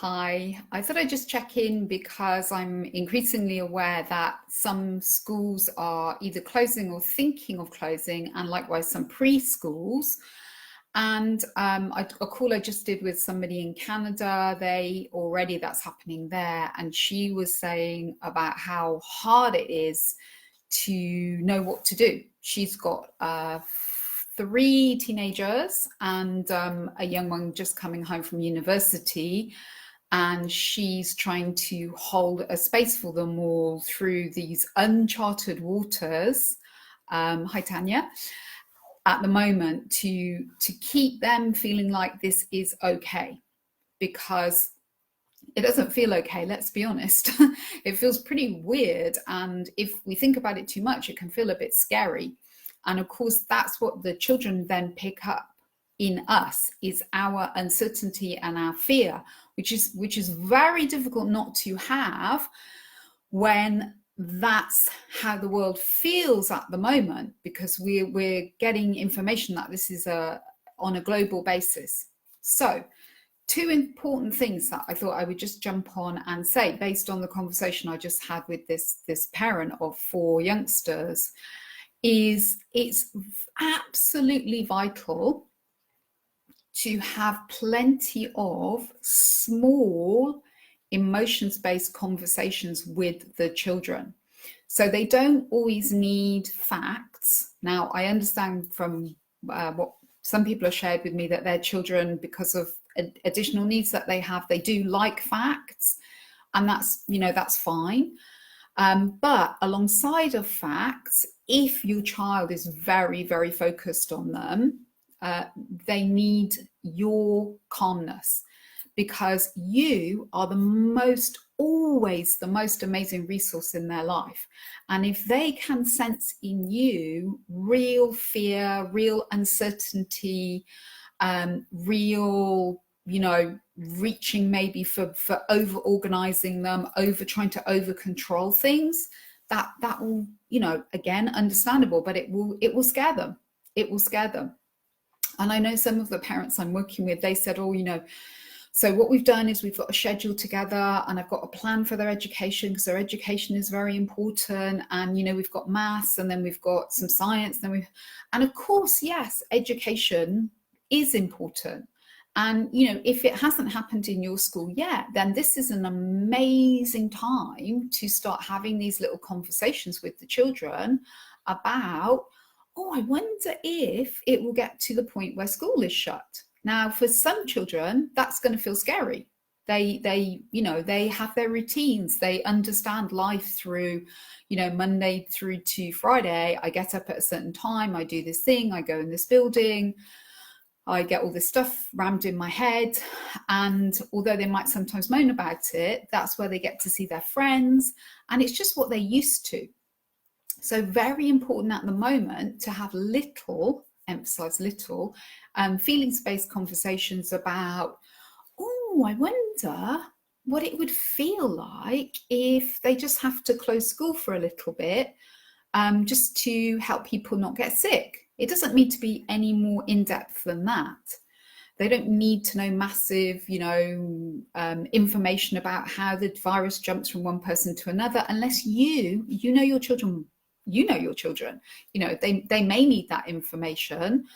Hi, I thought I'd just check in because I'm increasingly aware that some schools are either closing or thinking of closing, and likewise some preschools. And a call I just did with somebody in Canada, that's happening there. And she was saying about how hard it is to know what to do. She's got three teenagers and a young one just coming home from university, and she's trying to hold a space for them all through these uncharted waters. Hi, Tanya. At the moment, to keep them feeling like this is okay, because it doesn't feel okay, let's be honest. It feels pretty weird, and if we think about it too much, it can feel a bit scary. And of course, that's what the children then pick up in us, is our uncertainty and our fear, which is very difficult not to have when that's how the world feels at the moment, because we're getting information that this is on a global basis. So two important things that I thought I would just jump on and say, based on the conversation I just had with this parent of four youngsters, is it's absolutely vital to have plenty of small emotions-based conversations with the children. So they don't always need facts. Now, I understand from what some people have shared with me that their children, because of additional needs that they have, they do like facts, and that's fine. But alongside of facts, if your child is very, very focused on them, they need your calmness, because you are always the most amazing resource in their life. And if they can sense in you real fear, real uncertainty, real, reaching maybe for over organizing them, trying to over control things, that will, again, understandable, but it will scare them. It will scare them. And I know some of the parents I'm working with, they said, so what we've done is we've got a schedule together, and I've got a plan for their education, because their education is very important. And, we've got maths, and then we've got some science. And of course, yes, education is important. And, if it hasn't happened in your school yet, then this is an amazing time to start having these little conversations with the children about, I wonder if it will get to the point where school is shut. Now, for some children, that's going to feel scary. They have their routines. They understand life through, Monday through to Friday. I get up at a certain time. I do this thing. I go in this building. I get all this stuff rammed in my head. And although they might sometimes moan about it, that's where they get to see their friends. And it's just what they're used to. So very important at the moment to have emphasize little, feelings-based conversations about, I wonder what it would feel like if they just have to close school for a little bit, just to help people not get sick. It doesn't need to be any more in-depth than that. They don't need to know massive, information about how the virus jumps from one person to another, unless you know your children. They may need that information,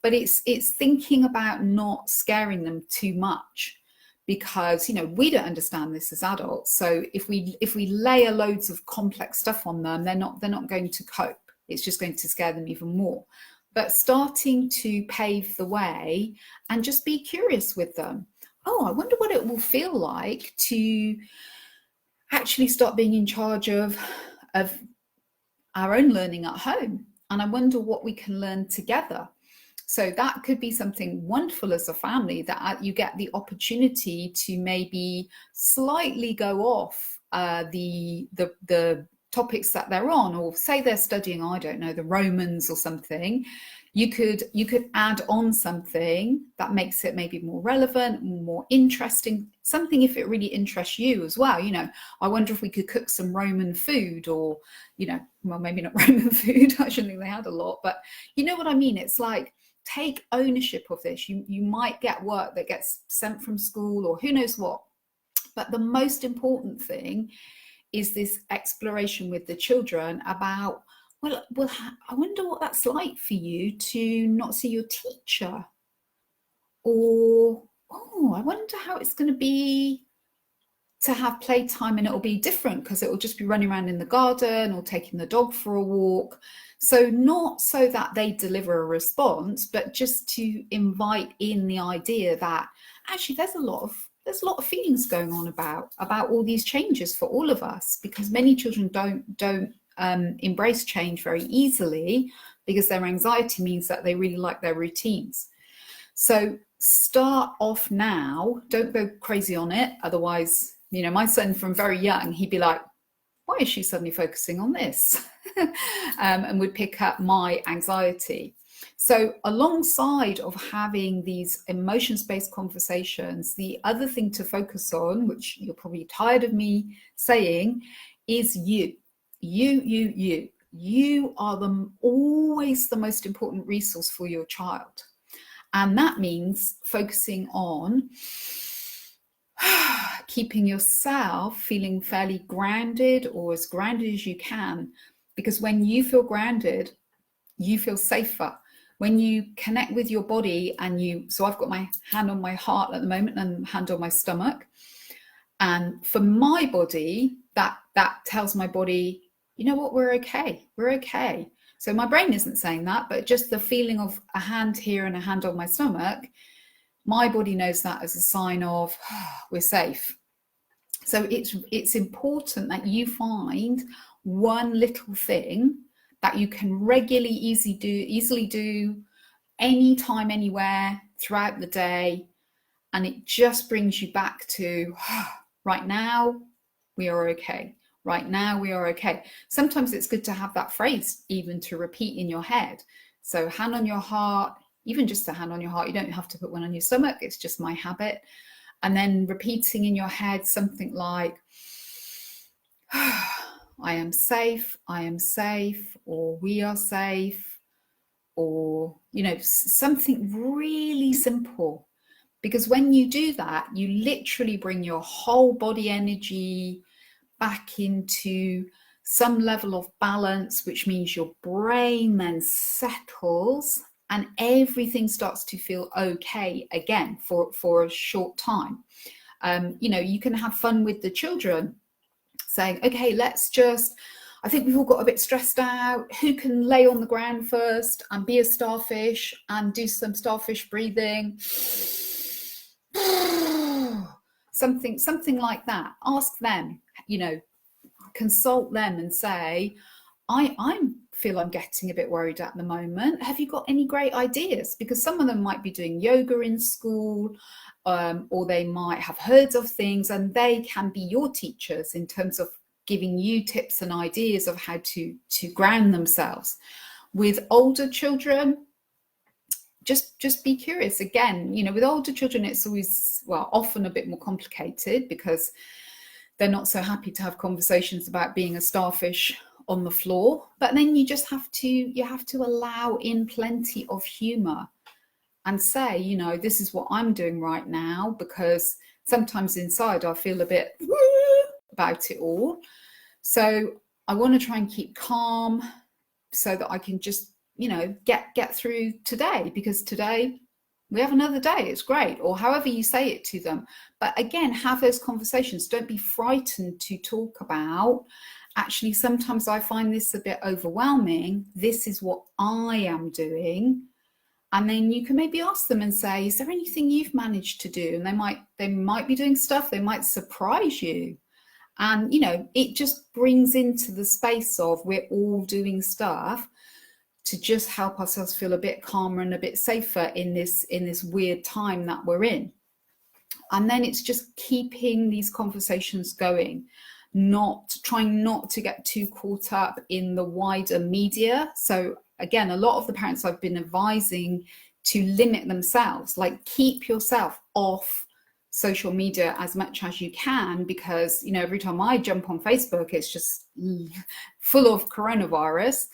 but it's thinking about not scaring them too much, because we don't understand this as adults. So if we layer loads of complex stuff on them, they're not going to cope. It's just going to scare them even more. But starting to pave the way and just be curious with them. I wonder what it will feel like to actually start being in charge of our own learning at home. And I wonder what we can learn together. So that could be something wonderful as a family, that you get the opportunity to maybe slightly go off the topics that they're on, or say they're studying, I don't know, the Romans or something. You could add on something that makes it maybe more relevant, more interesting, something if it really interests you as well. I wonder if we could cook some Roman food, or, well, maybe not Roman food. I shouldn't think they had a lot, but you know what I mean? It's like, take ownership of this. You might get work that gets sent from school, or who knows what. But the most important thing is this exploration with the children about, well, I wonder what that's like for you to not see your teacher. Or, oh, I wonder how it's going to be to have playtime, and it'll be different because it will just be running around in the garden or taking the dog for a walk. So not so that they deliver a response, but just to invite in the idea that actually there's a lot of feelings going on about all these changes for all of us, because many children don't embrace change very easily because their anxiety means that they really like their routines. So start off now, don't go crazy on it. Otherwise, my son from very young, he'd be like, why is she suddenly focusing on this? And would pick up my anxiety. So alongside of having these emotions-based conversations, the other thing to focus on, which you're probably tired of me saying, is you. You are always the most important resource for your child. And that means focusing on keeping yourself feeling fairly grounded, or as grounded as you can, because when you feel grounded, you feel safer. When you connect with your body so I've got my hand on my heart at the moment and hand on my stomach. And for my body, that tells my body, you know what, we're okay. We're okay. So my brain isn't saying that, but just the feeling of a hand here and a hand on my stomach, my body knows that as a sign of we're safe. So it's important that you find one little thing that you can regularly, easily do anytime, anywhere throughout the day. And it just brings you back to right now, we are okay. Right now, we are okay. Sometimes it's good to have that phrase even to repeat in your head. So hand on your heart, even just a hand on your heart. You don't have to put one on your stomach. It's just my habit. And then repeating in your head something like, I am safe, or we are safe, or, something really simple. Because when you do that, you literally bring your whole body energy back into some level of balance, which means your brain then settles and everything starts to feel okay again for a short time. You can have fun with the children, saying, okay, I think we've all got a bit stressed out. Who can lay on the ground first and be a starfish and do some starfish breathing? Something like that. Ask them, consult them and say, I feel I'm getting a bit worried at the moment. Have you got any great ideas? Because some of them might be doing yoga in school, or they might have heard of things, and they can be your teachers in terms of giving you tips and ideas of how to ground themselves. With older children, just be curious. Again, with older children, it's always, often a bit more complicated because they're not so happy to have conversations about being a starfish on the floor. But then you have to allow in plenty of humor and say, this is what I'm doing right now, because sometimes inside I feel a bit about it all. So I want to try and keep calm so that I can just, get through today, because today we have another day. It's great. Or however you say it to them. But again, have those conversations. Don't be frightened to talk about, actually, sometimes I find this a bit overwhelming. This is what I am doing. And then you can maybe ask them and say, is there anything you've managed to do? And they might be doing stuff. They might surprise you. And, it just brings into the space of we're all doing stuff to just help ourselves feel a bit calmer and a bit safer in this weird time that we're in. And then it's just keeping these conversations going, trying not to get too caught up in the wider media. So again, a lot of the parents I've been advising to limit themselves, like keep yourself off social media as much as you can, because every time I jump on Facebook, it's just full of coronavirus.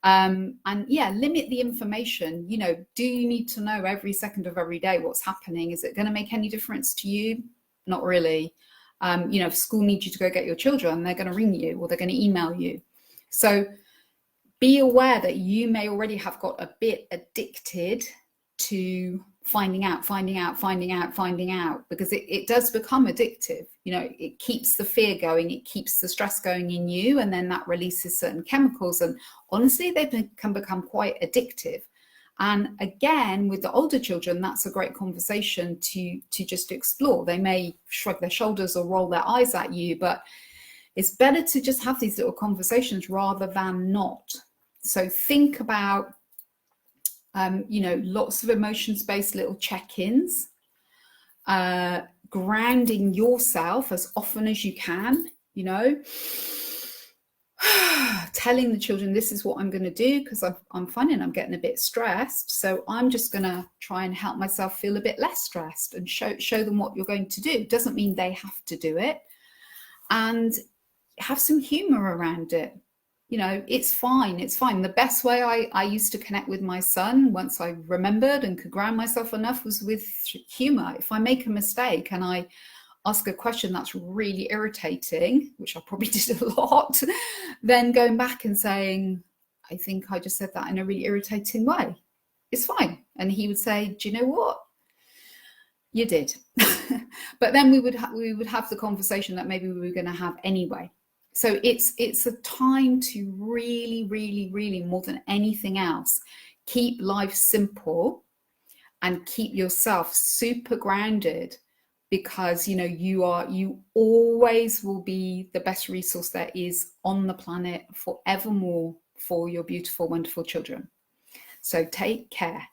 And limit the information. Do you need to know every second of every day what's happening? Is it going to make any difference to you? Not really. If school needs you to go get your children, they're going to ring you or they're going to email you. So be aware that you may already have got a bit addicted to finding out, because it does become addictive. It keeps the fear going, it keeps the stress going in you, and then that releases certain chemicals, and honestly they can become quite addictive. And again, with the older children, that's a great conversation to just explore. They may shrug their shoulders or roll their eyes at you, but it's better to just have these little conversations rather than not. So think about lots of emotions-based little check-ins, grounding yourself as often as you can, telling the children, this is what I'm going to do because I'm finding I'm getting a bit stressed, so I'm just going to try and help myself feel a bit less stressed, and show them what you're going to do. Doesn't mean they have to do it, and have some humor around it. It's fine. The best way I used to connect with my son, once I remembered and could ground myself enough, was with humor. If I make a mistake and I ask a question that's really irritating, which I probably did a lot, then going back and saying, I think I just said that in a really irritating way. It's fine. And he would say, do you know what? You did. But then we would have the conversation that maybe we were going to have anyway. So it's a time to really, really, really, more than anything else, keep life simple and keep yourself super grounded, because you always will be the best resource there is on the planet forevermore for your beautiful, wonderful children. So take care.